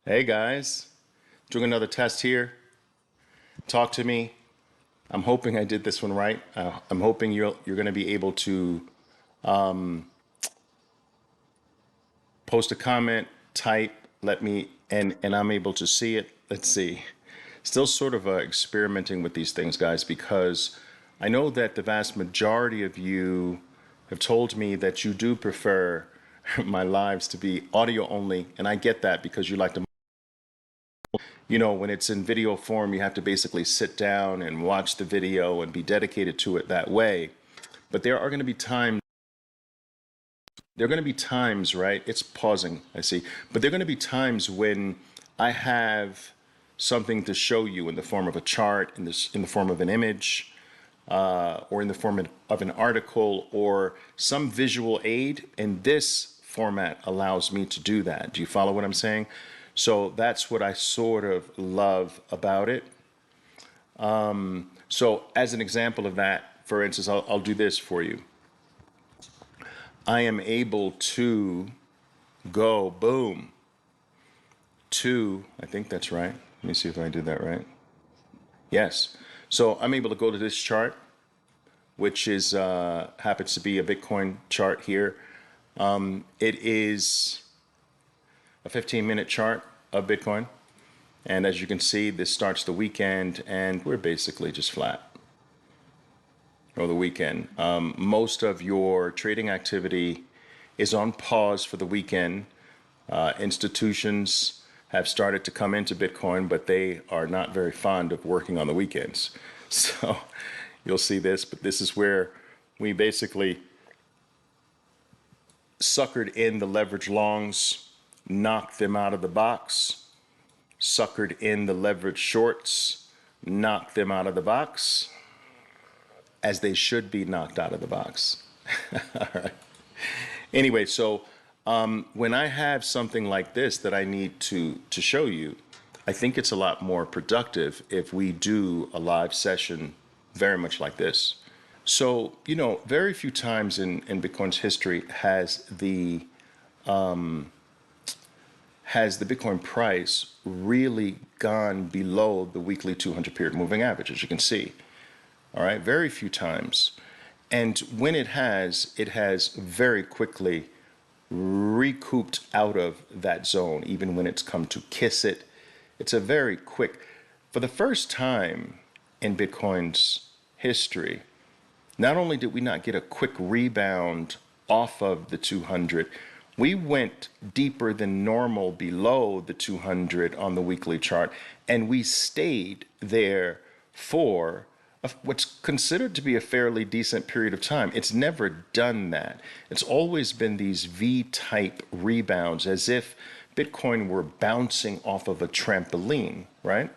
Hey guys, doing another test here. Talk to me. I'm hoping I did this one right. I'm hoping you're going to be able to post a comment, type, let me, and I'm able to see it. Let's see. Still sort of experimenting with these things, guys, because I know that the vast majority of you have told me that you do prefer my lives to be audio only, and I get that because you like to. When it's in video form, you have to basically sit down and watch the video and be dedicated to it that way. But there are going to be times, right? It's pausing, I see. But there are going to be times when I have something to show you in the form of a chart, in the form of an image, or in the form of an article or some visual aid. And this format allows me to do that. Do you follow what I'm saying? So that's what I sort of love about it. So as an example of that, for instance, I'll do this for you. I am able to go boom to, I think that's right. Let me see if I did that right. Yes. So I'm able to go to this chart, which is happens to be a Bitcoin chart here. It is a 15-minute chart of Bitcoin. And as you can see, this starts the weekend, and we're basically just flat over the weekend. Most of your trading activity is on pause for the weekend. Institutions have started to come into Bitcoin, but they are not very fond of working on the weekends. So you'll see this, but this is where we basically suckered in the leverage longs, knocked them out of the box, suckered in the leverage shorts, knocked them out of the box, as they should be knocked out of the box. All right. Anyway, so when I have something like this that I need to show you, I think it's a lot more productive if we do a live session very much like this. So, very few times in Bitcoin's history has the Bitcoin price really gone below the weekly 200 period moving average, as you can see. All right, very few times. And when it has very quickly recouped out of that zone, even when it's come to kiss it. It's a very quick, for the first time in Bitcoin's history, not only did we not get a quick rebound off of the 200, we went deeper than normal below the 200 on the weekly chart, and we stayed there for what's considered to be a fairly decent period of time. It's never done that. It's always been these V-type rebounds, as if Bitcoin were bouncing off of a trampoline, right?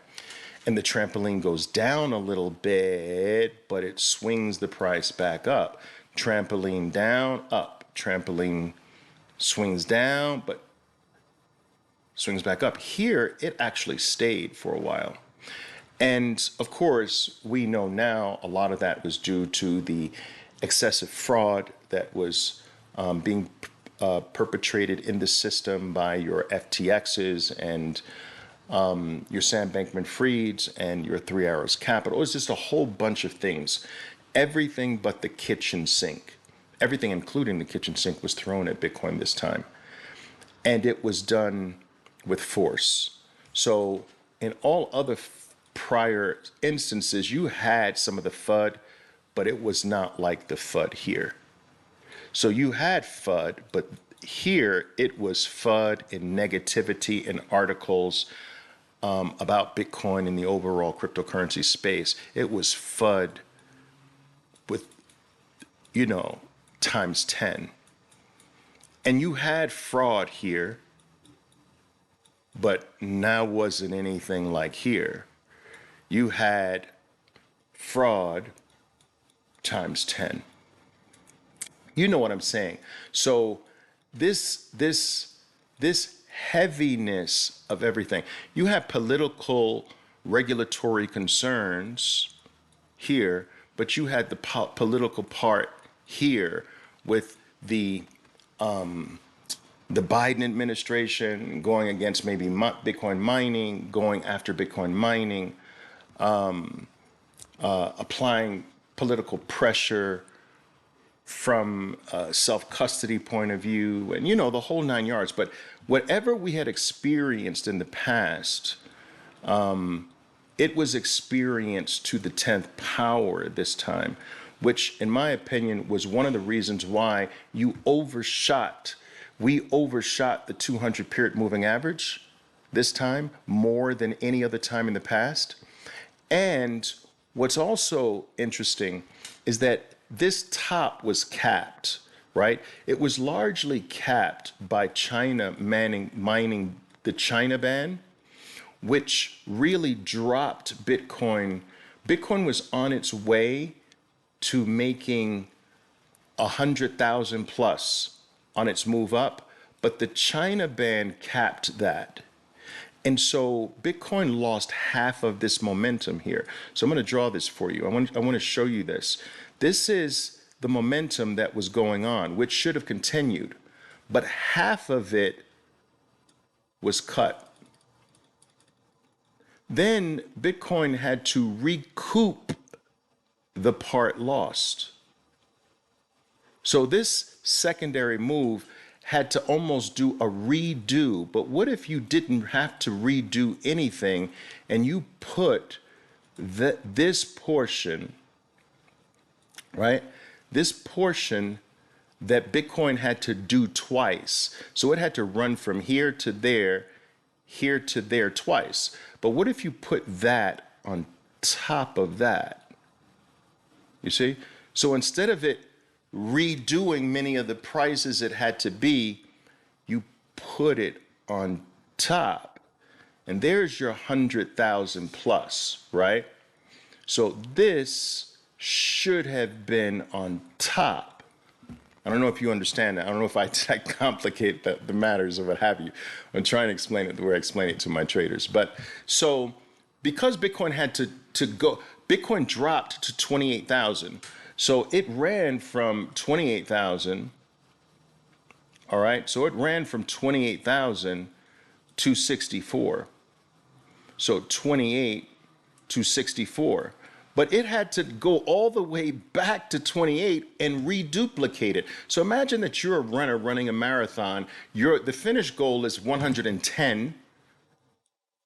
And the trampoline goes down a little bit, but it swings the price back up. Trampoline down, up. Trampoline swings down, but swings back up. Here, it actually stayed for a while. And of course, we know now a lot of that was due to the excessive fraud that was being perpetrated in the system by your FTXs and your Sam Bankman-Frieds and your 3 Arrows Capital. It was just a whole bunch of things. Everything but the kitchen sink. Everything, including the kitchen sink, was thrown at Bitcoin this time. And it was done with force. So in all other prior instances, you had some of the FUD, but it was not like the FUD here. So you had FUD, but here it was FUD and negativity in articles about Bitcoin and the overall cryptocurrency space. It was FUD with, times 10. And you had fraud here, but now wasn't anything like here. You had fraud times 10. You know what I'm saying? So this heaviness of everything. You have political regulatory concerns here, but you had the political part here with the the Biden administration going against maybe Bitcoin mining, going after Bitcoin mining, applying political pressure from a self-custody point of view, and the whole nine yards. But whatever we had experienced in the past, it was experienced to the 10th power this time, which in my opinion was one of the reasons why we overshot the 200 period moving average this time more than any other time in the past. And what's also interesting is that this top was capped, right? It was largely capped by China mining the China ban, which really dropped Bitcoin. Bitcoin was on its way to making 100,000 plus on its move up, but the China ban capped that. And so Bitcoin lost half of this momentum here. So I'm going to draw this for you. I want to show you this. This is the momentum that was going on, which should have continued, but half of it was cut. Then Bitcoin had to recoup the part lost. So this secondary move had to almost do a redo. But what if you didn't have to redo anything and you put this portion, right? This portion that Bitcoin had to do twice. So it had to run from here to there twice. But what if you put that on top of that? You see? So instead of it redoing many of the prices it had to be, you put it on top. And there's your 100,000 plus, right? So this should have been on top. I don't know if you understand that. I don't know if I complicate the matters or what have you. I'm trying to explain it the way I explain it to my traders. But so because Bitcoin had to go, Bitcoin dropped to 28,000. So it ran from 28,000, all right? So it ran from 28,000 to 64. So 28 to 64. But it had to go all the way back to 28 and reduplicate it. So imagine that you're a runner running a marathon. The finish goal is 110.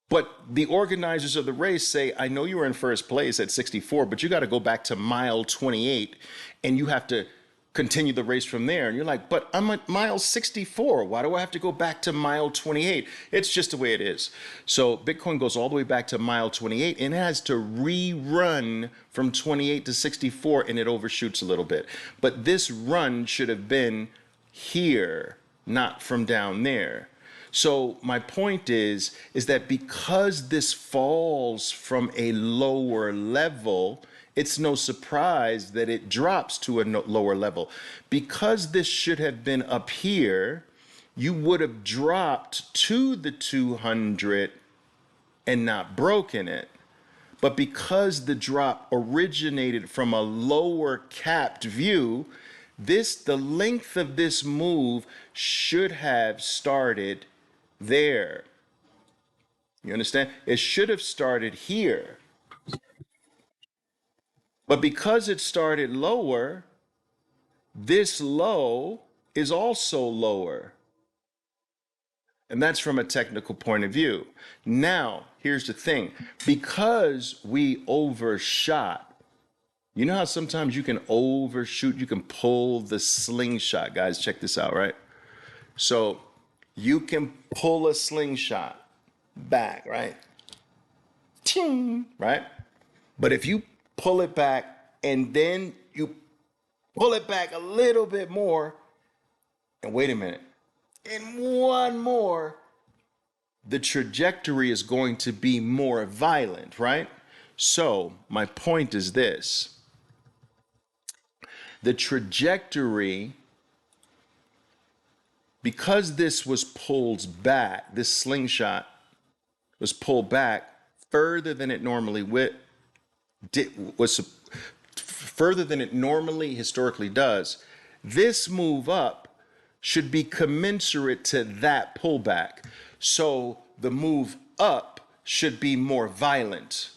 But the organizers of the race say, I know you were in first place at 64, but you got to go back to mile 28 and you have to continue the race from there. And you're like, but I'm at mile 64. Why do I have to go back to mile 28? It's just the way it is. So Bitcoin goes all the way back to mile 28 and it has to rerun from 28 to 64 and it overshoots a little bit. But this run should have been here, not from down there. So my point is that because this falls from a lower level, it's no surprise that it drops to a lower level. Because this should have been up here, you would have dropped to the 200 and not broken it. But because the drop originated from a lower capped view, the length of this move should have started there. You understand? It should have started here. But because it started lower, this low is also lower. And that's from a technical point of view. Now, here's the thing. Because we overshot, you know how sometimes you can overshoot, you can pull the slingshot. Guys, check this out, right? So you can pull a slingshot back, right? Ting, right? But if you pull it back and then you pull it back a little bit more, and wait a minute, and one more, the trajectory is going to be more violent, right? So my point is this. The trajectory, because this was pulled back, this slingshot was pulled back further than it normally further than it normally historically does. This move up should be commensurate to that pullback. So the move up should be more violent,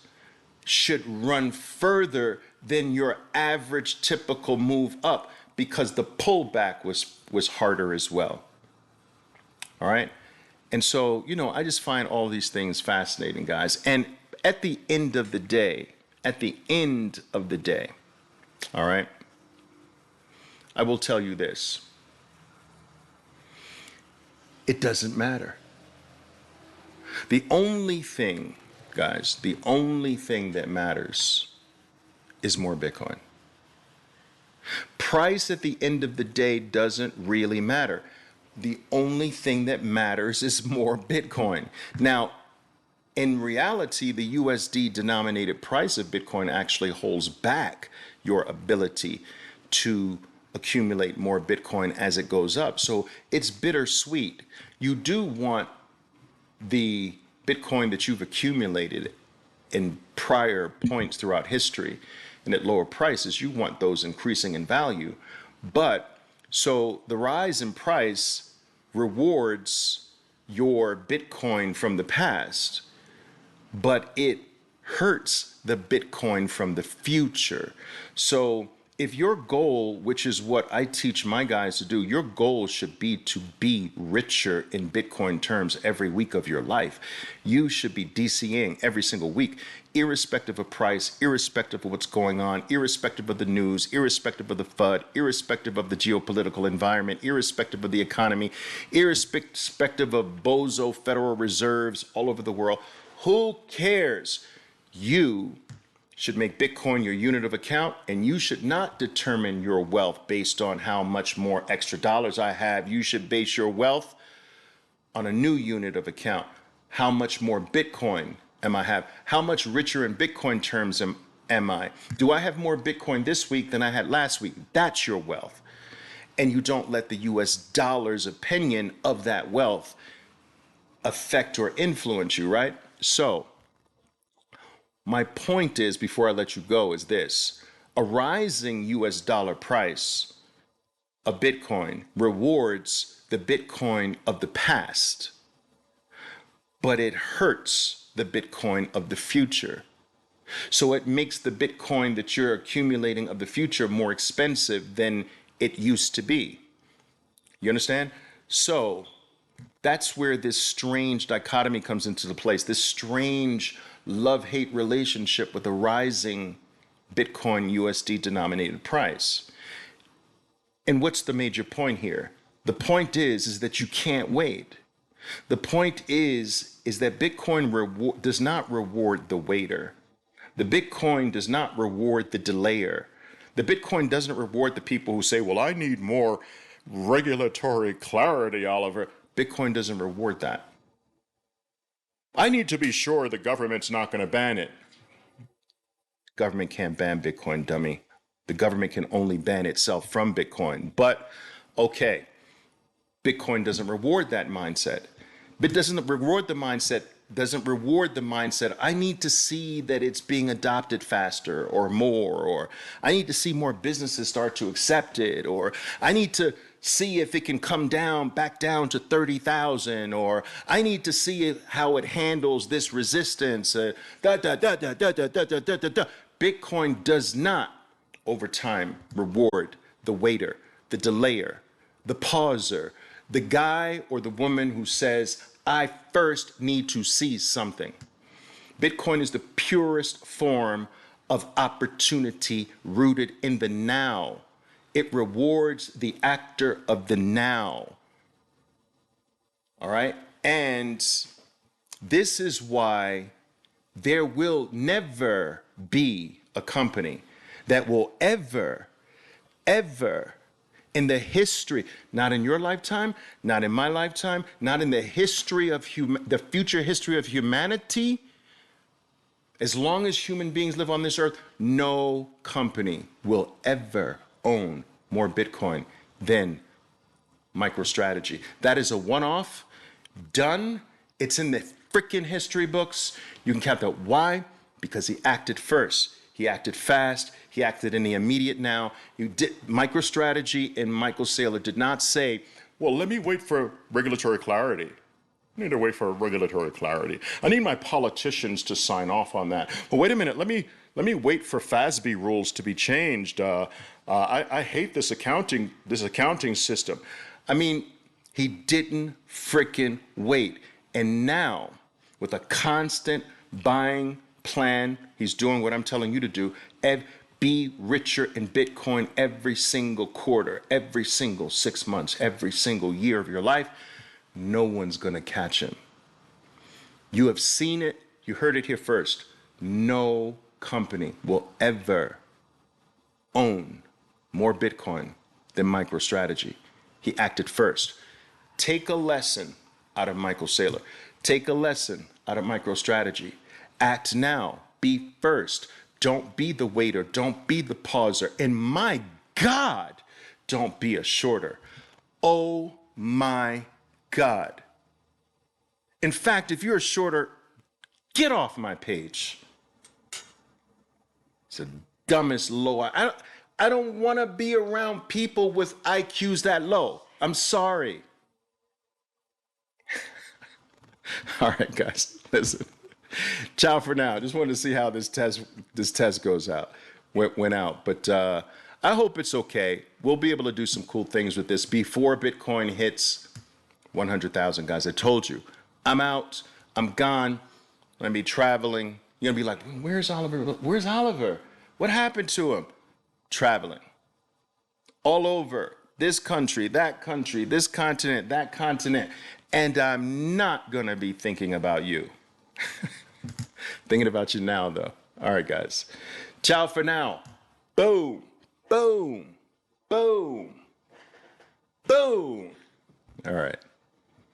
should run further than your average typical move up, because the pullback was harder as well. All right. And so, I just find all these things fascinating, guys. And at the end of the day, all right, I will tell you this. It doesn't matter. The only thing, guys, the only thing that matters is more Bitcoin. Price at the end of the day doesn't really matter. The only thing that matters is more Bitcoin. Now, in reality, the USD denominated price of Bitcoin actually holds back your ability to accumulate more Bitcoin as it goes up. So it's bittersweet. You do want the Bitcoin that you've accumulated in prior points throughout history and at lower prices, you want those increasing in value. But so the rise in price rewards your Bitcoin from the past, but it hurts the Bitcoin from the future. So if your goal, which is what I teach my guys to do, your goal should be to be richer in Bitcoin terms every week of your life. You should be DCing every single week, irrespective of price, irrespective of what's going on, irrespective of the news, irrespective of the FUD, irrespective of the geopolitical environment, irrespective of the economy, irrespective of bozo Federal Reserves all over the world. Who cares? You should make Bitcoin your unit of account, and you should not determine your wealth based on how much more extra dollars I have. You should base your wealth on a new unit of account. How much more Bitcoin am I have? How much richer in Bitcoin terms am I? Do I have more Bitcoin this week than I had last week? That's your wealth. And you don't let the US dollar's opinion of that wealth affect or influence you, right? So my point is, before I let you go, is this. A rising US dollar price of Bitcoin rewards the Bitcoin of the past, but it hurts the Bitcoin of the future. So it makes the Bitcoin that you're accumulating of the future more expensive than it used to be. You understand? So that's where this strange dichotomy comes into the place, this strange love-hate relationship with a rising Bitcoin USD denominated price. And what's the major point here? The point is that you can't wait. The point is that Bitcoin does not reward the waiter. The Bitcoin does not reward the delayer. The Bitcoin doesn't reward the people who say, well, I need more regulatory clarity, Oliver. Bitcoin doesn't reward that. I need to be sure the government's not going to ban it. Government can't ban Bitcoin, dummy. The government can only ban itself from Bitcoin. But, okay, Bitcoin doesn't reward that mindset. But doesn't reward the mindset, I need to see that it's being adopted faster or more, or I need to see more businesses start to accept it, or I need to see if it can come back down to 30,000, or I need to see how it handles this resistance. Bitcoin does not, over time, reward the waiter, the delayer, the pauser, the guy or the woman who says, I first need to see something. Bitcoin is the purest form of opportunity rooted in the now. It rewards the actor of the now. All right? And this is why there will never be a company that will ever in the history, not in your lifetime, not in my lifetime, not in the history of the future history of humanity, as long as human beings live on this earth, no company will ever own more Bitcoin than MicroStrategy. That is a one-off, done. It's in the freaking history books. You can count that. Why? Because he acted first. He acted fast. He acted in the immediate now. MicroStrategy and Michael Saylor did not say, well, let me wait for regulatory clarity. I need to wait for regulatory clarity. I need my politicians to sign off on that. But wait a minute, let me wait for FASB rules to be changed. I hate this accounting system. I mean, he didn't frickin' wait. And now, with a constant buying plan, he's doing what I'm telling you to do. Be richer in Bitcoin every single quarter, every single 6 months, every single year of your life. No one's going to catch him. You have seen it. You heard it here first. No company will ever own more Bitcoin than MicroStrategy. He acted first. Take a lesson out of Michael Saylor. Take a lesson out of MicroStrategy. Act now. Be first. Don't be the waiter. Don't be the pauser. And my God, don't be a shorter. Oh my God. In fact, if you're a shorter, get off my page. It's the dumbest low. I don't want to be around people with IQs that low. I'm sorry. All right, guys, listen. Ciao for now. Just wanted to see how this test goes out. Went out, but I hope it's okay. We'll be able to do some cool things with this before Bitcoin hits 100,000, guys. I told you, I'm out. I'm gone. I'm gonna be traveling. You're gonna be like, where's Oliver? Where's Oliver? What happened to him? Traveling all over this country, this continent, that continent, and I'm not gonna be thinking about you. Thinking about you now, though. All right, guys. Ciao for now. Boom, boom, boom, boom. All right.